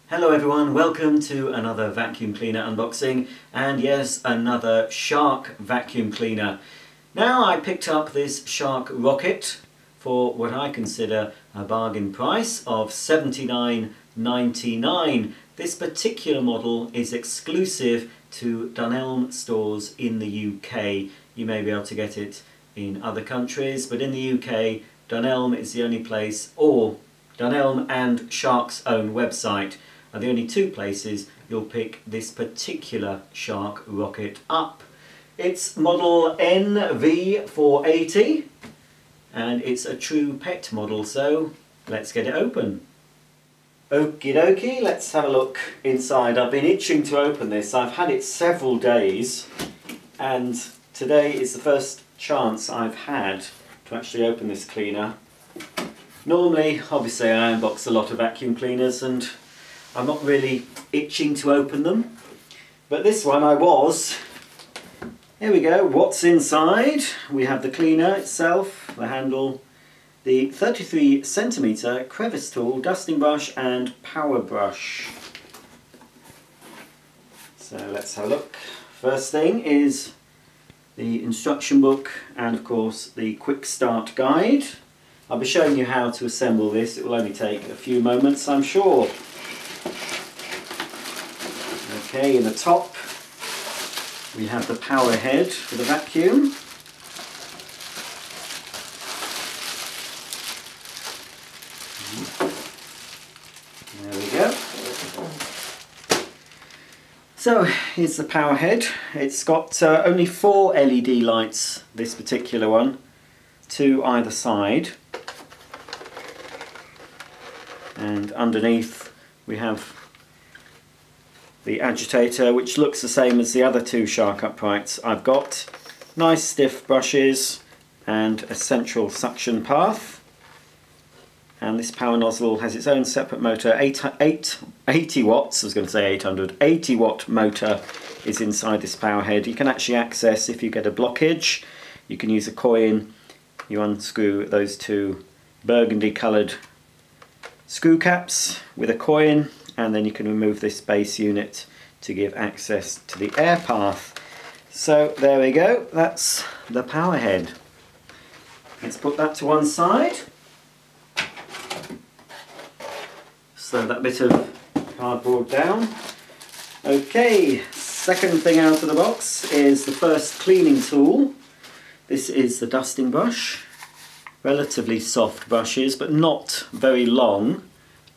Hello everyone, welcome to another vacuum cleaner unboxing, and yes, another Shark vacuum cleaner. Now I picked up this Shark Rocket for what I consider a bargain price of $79.99. This particular model is exclusive to Dunelm stores in the UK. You may be able to get it in other countries, but in the UK, Dunelm is the only place, or Dunelm and Shark's own website are the only two places you'll pick this particular Shark Rocket up. It's model NV480 and it's a true pet model, so let's get it open. Okie dokie, let's have a look inside. I've been itching to open this. I've had it several days and today is the first chance I've had to actually open this cleaner. Normally, obviously, I unbox a lot of vacuum cleaners and I'm not really itching to open them, but this one I was. Here we go, what's inside? We have the cleaner itself, the handle, the 33cm crevice tool, dusting brush and power brush. So let's have a look. First thing is the instruction book and of course the quick start guide. I'll be showing you how to assemble this. It will only take a few moments, I'm sure. Okay, in the top we have the power head for the vacuum. There we go. So here's the power head. It's got only 4 LED lights, this particular one, 2 either side. And underneath we have the agitator, which looks the same as the other 2 Shark uprights I've got. Nice stiff brushes and a central suction path. And this power nozzle has its own separate motor. 80 watts, I was going to say 800, 80 watt motor is inside this power head. You can actually access, if you get a blockage, you can use a coin. You unscrew those 2 burgundy coloured screw caps with a coin, and then you can remove this base unit to give access to the air path. So there we go, that's the power head. Let's put that to one side. Slow that bit of cardboard down. Okay, second thing out of the box is the first cleaning tool. This is the dusting brush. Relatively soft brushes, but not very long.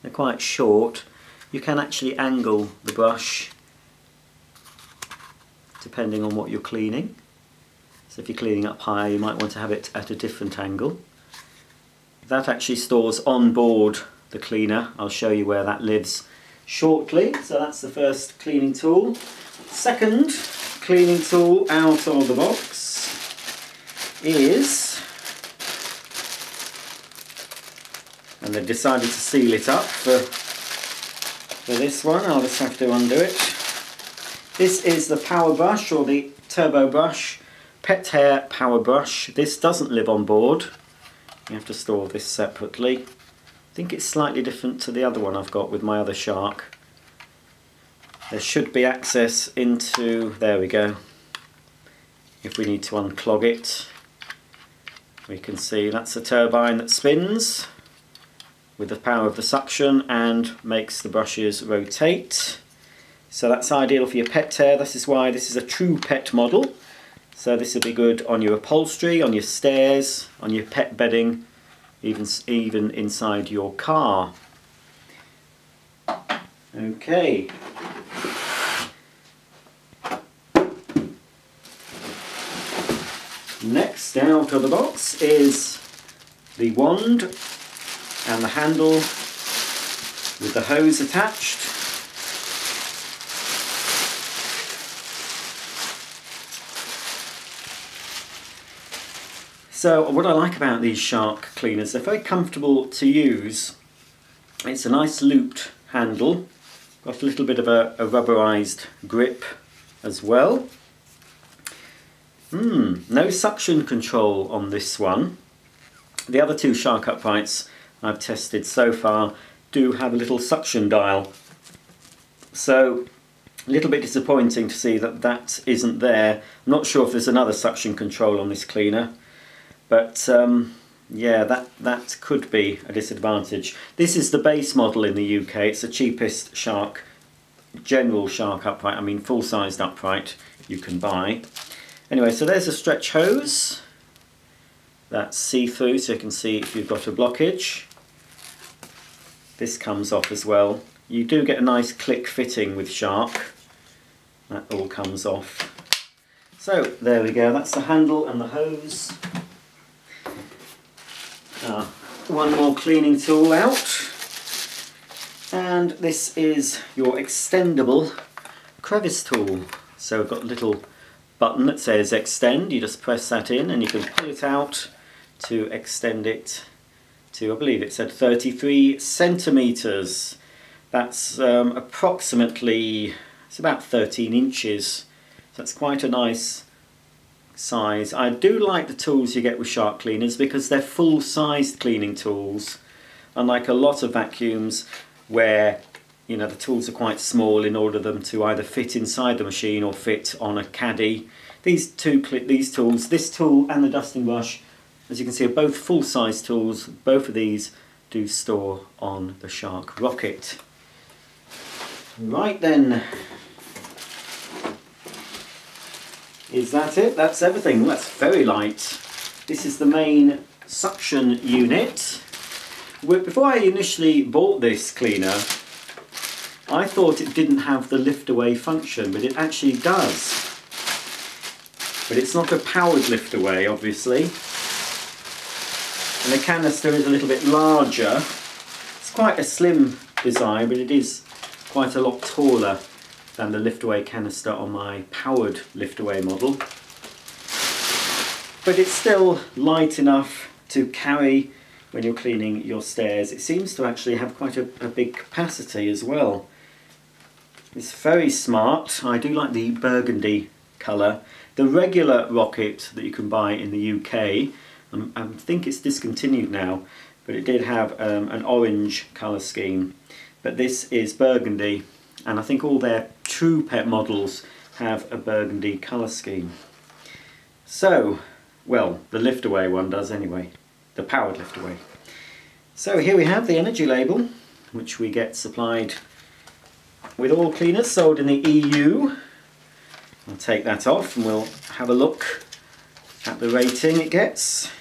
They're quite short. You can actually angle the brush depending on what you're cleaning. So if you're cleaning up higher, you might want to have it at a different angle. That actually stores on board the cleaner. I'll show you where that lives shortly. So that's the first cleaning tool. Second cleaning tool out of the box is, and they've decided to seal it up for this one, I'll just have to undo it. This is the power brush, or the turbo brush, pet hair power brush. This doesn't live on board. You have to store this separately. I think it's slightly different to the other one I've got with my other Shark. There should be access into, there we go. If we need to unclog it, we can see that's a turbine that spins with the power of the suction and makes the brushes rotate. So that's ideal for your pet hair. This is why this is a true pet model. So this would be good on your upholstery, on your stairs, on your pet bedding, even inside your car. Okay. Next out of the box is the wand and the handle with the hose attached. So what I like about these Shark cleaners, they're very comfortable to use. It's a nice looped handle, got a little bit of a rubberized grip as well. No suction control on this one. The other 2 Shark uprights I've tested so far do have a little suction dial So a little bit disappointing to see that that isn't there. I'm not sure if there's another suction control on this cleaner, but yeah, that could be a disadvantage. This is the base model in the UK. It's the cheapest Shark, general Shark upright, I mean full-sized upright you can buy. Anyway, so there's a stretch hose. That's see-through, so you can see if you've got a blockage. This comes off as well. You do get a nice click fitting with Shark. That all comes off. So there we go, that's the handle and the hose. One more cleaning tool out. And this is your extendable crevice tool. So we've got a little button that says extend. You just press that in and you can pull it out to extend it to, I believe it said 33 centimetres. That's approximately, it's about 13 inches. So that's quite a nice size. I do like the tools you get with Shark cleaners because they're full-sized cleaning tools, unlike a lot of vacuums where, you know, the tools are quite small in order for them to either fit inside the machine or fit on a caddy. These tools, this tool and the dusting brush, as you can see, are both full-size tools. Both of these do store on the Shark rocket. Right then, is that it? That's everything. That's very light. This is the main suction unit. Before I initially bought this cleaner, I thought it didn't have the lift away function, but it actually does. But it's not a powered lift away, obviously. And the canister is a little bit larger. It's quite a slim design, but it is quite a lot taller than the lift away canister on my powered lift away model. But it's still light enough to carry when you're cleaning your stairs. It seems to actually have quite a big capacity as well. It's very smart. I do like the burgundy colour. The regular rocket that you can buy in the UK, I think it's discontinued now, but it did have an orange colour scheme. But this is burgundy, and I think all their true pet models have a burgundy colour scheme. So, well, the lift away one does anyway, the powered lift away. So here we have the energy label, which we get supplied with all cleaners sold in the EU. I'll take that off and we'll have a look at the rating it gets.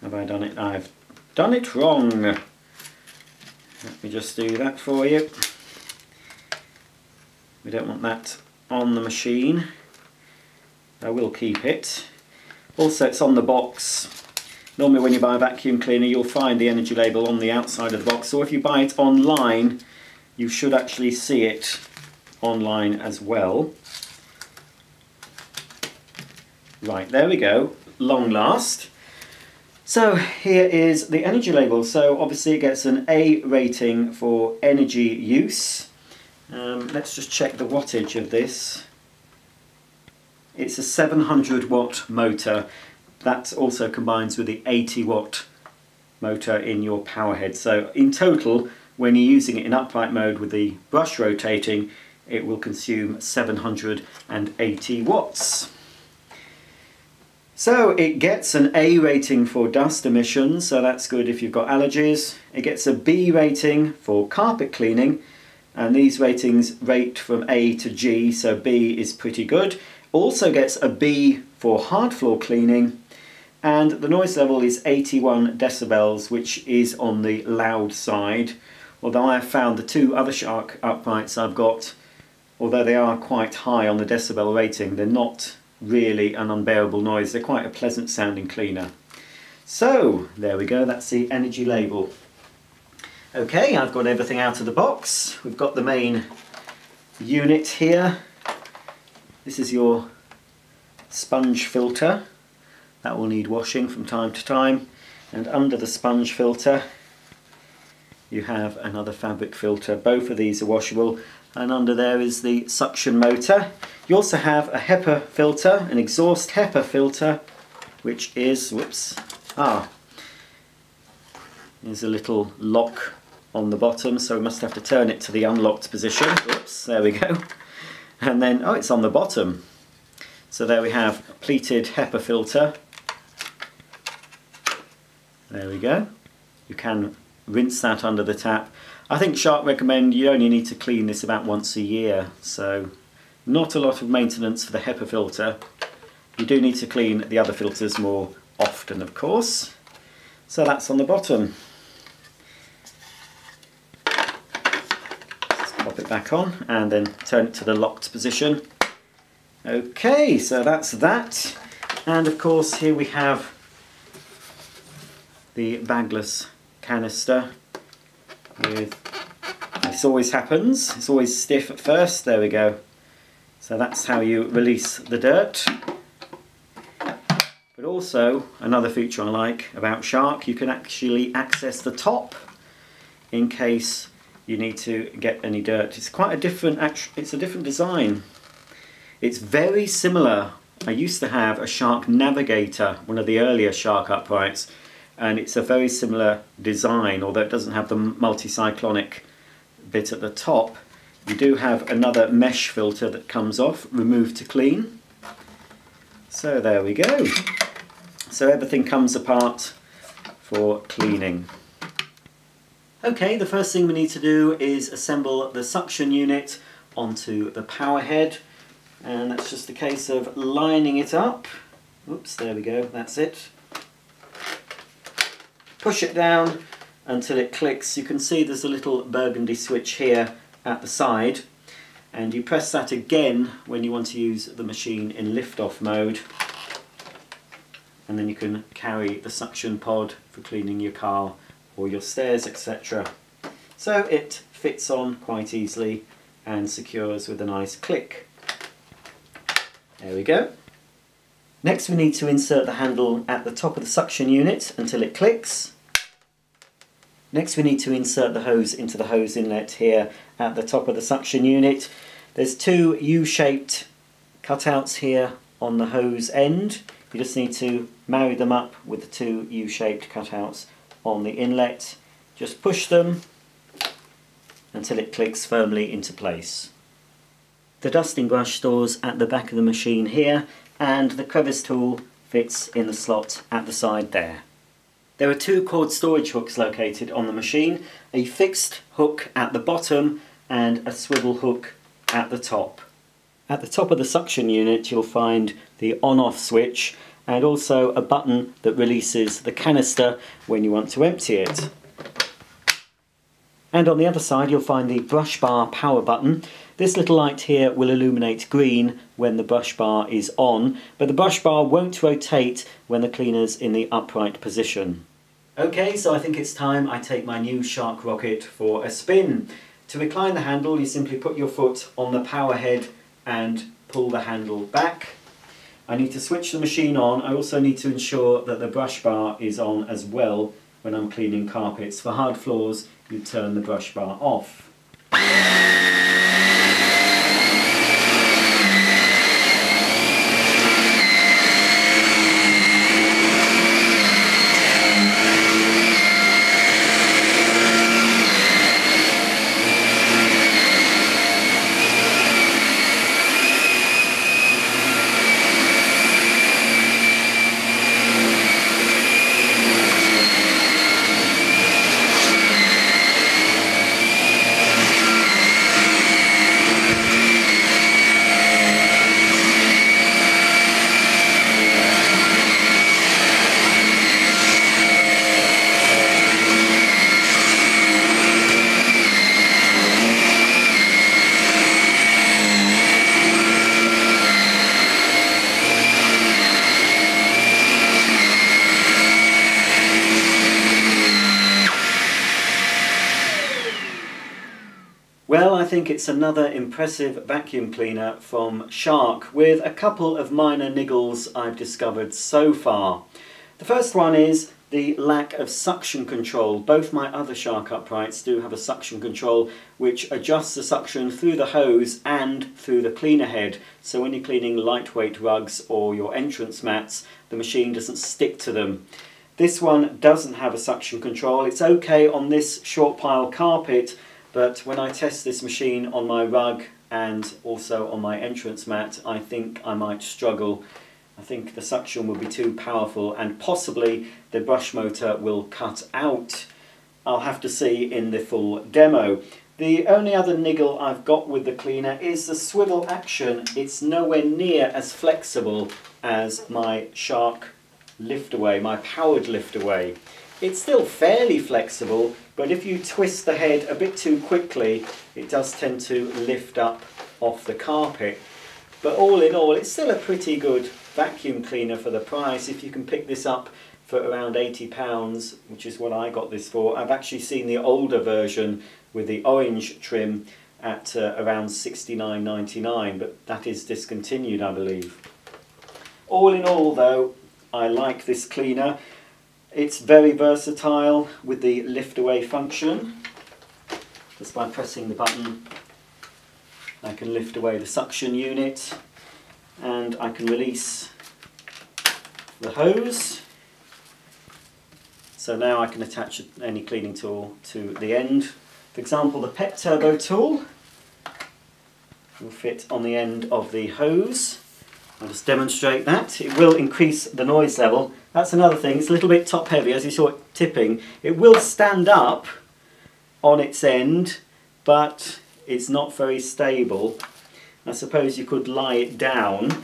Have I done it? I've done it wrong. Let me just do that for you. We don't want that on the machine. I will keep it. Also, it's on the box. Normally when you buy a vacuum cleaner you'll find the energy label on the outside of the box, or if you buy it online you should actually see it online as well. Right, there we go, long last. So here is the energy label. So obviously it gets an A rating for energy use. Let's just check the wattage of this. It's a 700 watt motor. That also combines with the 80 watt motor in your power head. So in total, when you're using it in upright mode with the brush rotating, it will consume 780 watts. So it gets an A rating for dust emissions, so that's good if you've got allergies. It gets a B rating for carpet cleaning, and these ratings rate from A to G, so B is pretty good. Also gets a B for hard floor cleaning, and the noise level is 81 decibels, which is on the loud side. Although I have found the two other Shark uprights I've got, although they are quite high on the decibel rating, they're not really an unbearable noise. They're quite a pleasant sounding cleaner. So there we go, that's the energy label. Okay, I've got everything out of the box. We've got the main unit here. This is your sponge filter. That will need washing from time to time. And under the sponge filter you have another fabric filter. Both of these are washable. And under there is the suction motor. You also have a Hepa filter, an exhaust Hepa filter, which is, whoops, there's a little lock on the bottom, so we must have to turn it to the unlocked position. Oops, there we go. And then, oh, it's on the bottom. So there we have a pleated Hepa filter. There we go. You can rinse that under the tap. I think Shark recommend you only need to clean this about once a year, so not a lot of maintenance for the Hepa filter. You do need to clean the other filters more often, of course. So that's on the bottom. Let's pop it back on and then turn it to the locked position. Okay, so that's that. And of course here we have the Bagless Canister with, this always happens, it's always stiff at first, there we go. So that's how you release the dirt. But also, another feature I like about Shark, you can actually access the top in case you need to get any dirt. It's quite a different, it's a different design. It's very similar. I used to have a Shark Navigator, one of the earlier Shark uprights, and it's a very similar design, although it doesn't have the multi-cyclonic bit at the top. You do have another mesh filter that comes off, remove to clean. So there we go. So everything comes apart for cleaning. Okay, the first thing we need to do is assemble the suction unit onto the power head, and that's just a case of lining it up. Oops, there we go, that's it. Push it down until it clicks. You can see there's a little burgundy switch here at the side, and you press that again when you want to use the machine in lift-off mode, and then you can carry the suction pod for cleaning your car or your stairs, etc. So it fits on quite easily and secures with a nice click. There we go. Next we need to insert the handle at the top of the suction unit until it clicks. Next we need to insert the hose into the hose inlet here at the top of the suction unit. There's two U-shaped cutouts here on the hose end. You just need to marry them up with the two U-shaped cutouts on the inlet. Just push them until it clicks firmly into place. The dusting brush stores at the back of the machine here, and the crevice tool fits in the slot at the side there. There are two cord storage hooks located on the machine, a fixed hook at the bottom and a swivel hook at the top. At the top of the suction unit you'll find the on-off switch and also a button that releases the canister when you want to empty it. And on the other side you'll find the brush bar power button. This little light here will illuminate green when the brush bar is on, but the brush bar won't rotate when the cleaner's in the upright position. Okay, so I think it's time I take my new Shark rocket for a spin. To recline the handle you simply put your foot on the power head and pull the handle back. I need to switch the machine on. I also need to ensure that the brush bar is on as well when I'm cleaning carpets. For hard floors you turn the brush bar off. Well, I think it's another impressive vacuum cleaner from Shark with a couple of minor niggles I've discovered so far. The first one is the lack of suction control. Both my other Shark uprights do have a suction control which adjusts the suction through the hose and through the cleaner head. So when you're cleaning lightweight rugs or your entrance mats, the machine doesn't stick to them. This one doesn't have a suction control. It's okay on this short pile carpet, but when I test this machine on my rug and also on my entrance mat, I think I might struggle. I think the suction will be too powerful and possibly the brush motor will cut out. I'll have to see in the full demo. The only other niggle I've got with the cleaner is the swivel action. It's nowhere near as flexible as my Shark lift away, my powered lift away. It's still fairly flexible, but if you twist the head a bit too quickly, it does tend to lift up off the carpet. But all in all, it's still a pretty good vacuum cleaner for the price. If you can pick this up for around £80, which is what I got this for. I've actually seen the older version with the orange trim at around £69.99, but that is discontinued, I believe. All in all though, I like this cleaner. It's very versatile with the lift away function. Just by pressing the button I can lift away the suction unit and I can release the hose. So now I can attach any cleaning tool to the end. For example, the PET Turbo tool will fit on the end of the hose. I'll just demonstrate that. It will increase the noise level. That's another thing, it's a little bit top heavy, as you saw it tipping. It will stand up on its end, but it's not very stable. I suppose you could lie it down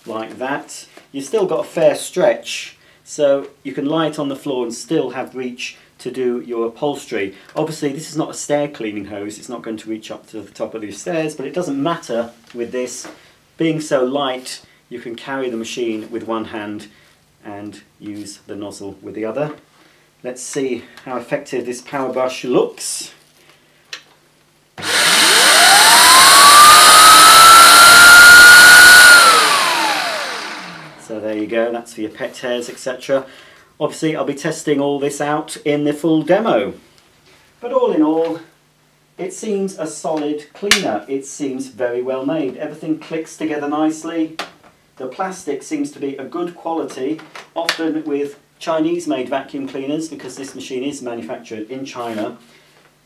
like that. You've still got a fair stretch, so you can lie it on the floor and still have reach to do your upholstery. Obviously this is not a stair cleaning hose, it's not going to reach up to the top of your stairs, but it doesn't matter with this. Being so light, you can carry the machine with one hand and use the nozzle with the other. Let's see how effective this power brush looks. So there you go, that's for your pet hairs, etc. Obviously I'll be testing all this out in the full demo. But all in all, it seems a solid cleaner. It seems very well made. Everything clicks together nicely. The plastic seems to be a good quality, often with Chinese made vacuum cleaners, because this machine is manufactured in China.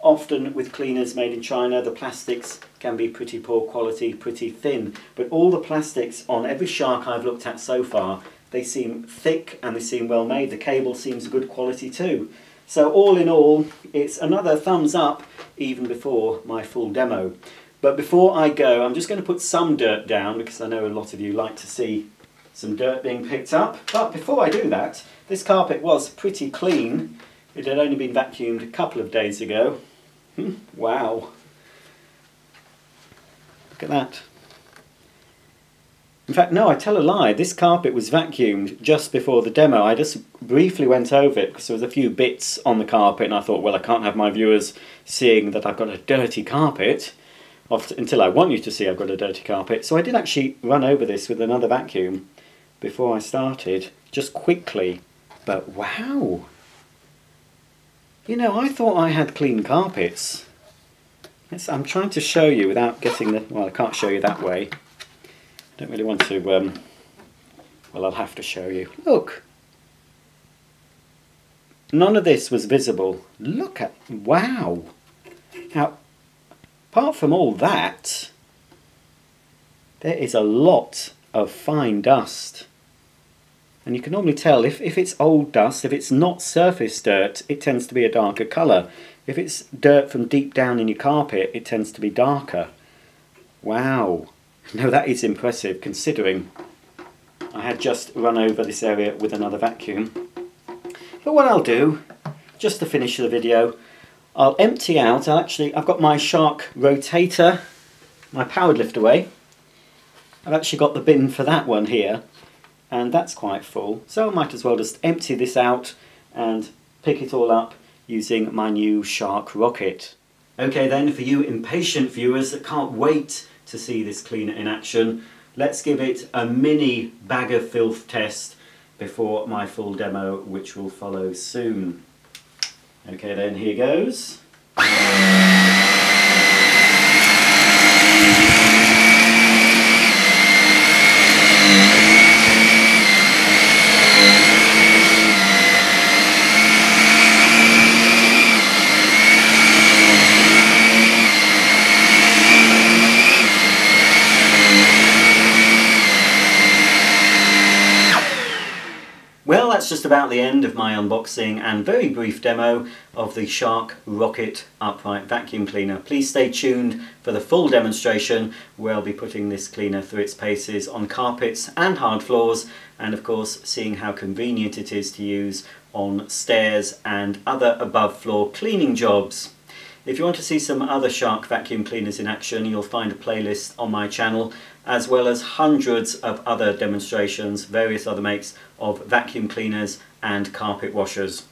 Often with cleaners made in China, the plastics can be pretty poor quality, pretty thin. But all the plastics on every Shark I've looked at so far, they seem thick and they seem well made. The cable seems good quality too. So all in all, it's another thumbs up even before my full demo. But before I go, I'm just going to put some dirt down because I know a lot of you like to see some dirt being picked up. But before I do that, this carpet was pretty clean. It had only been vacuumed a couple of days ago. Wow. Look at that. In fact, no, I tell a lie. This carpet was vacuumed just before the demo. I just briefly went over it because there was a few bits on the carpet and I thought, well, I can't have my viewers seeing that I've got a dirty carpet until I want you to see I've got a dirty carpet. So I did actually run over this with another vacuum before I started, just quickly. But wow! You know, I thought I had clean carpets. I'm trying to show you without getting the... Well, I can't show you that way. I don't really want to... well, I'll have to show you. Look! None of this was visible. Look at... Wow! Now, apart from all that, there is a lot of fine dust. And you can normally tell if it's old dust, if it's not surface dirt, it tends to be a darker colour. If it's dirt from deep down in your carpet, it tends to be darker. Wow! No, that is impressive considering I had just run over this area with another vacuum. But what I'll do, just to finish the video, I'll empty out. I've got my Shark rotator, my powered lift away. I've actually got the bin for that one here, and that's quite full. So I might as well just empty this out and pick it all up using my new Shark rocket. Okay then, for you impatient viewers that can't wait to see this cleaner in action, let's give it a mini bag of filth test before my full demo, which will follow soon. Okay then, here goes. that's just about the end of my unboxing and very brief demo of the Shark Rocket Upright Vacuum Cleaner. Please stay tuned for the full demonstration where I'll be putting this cleaner through its paces on carpets and hard floors, and of course seeing how convenient it is to use on stairs and other above floor cleaning jobs. If you want to see some other Shark vacuum cleaners in action, you'll find a playlist on my channel, as well as hundreds of other demonstrations, various other makes of vacuum cleaners and carpet washers.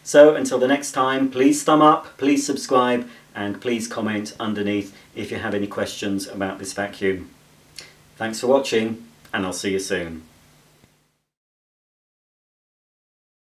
So until the next time, please thumb up, please subscribe, and please comment underneath if you have any questions about this vacuum. Thanks for watching, and I'll see you soon.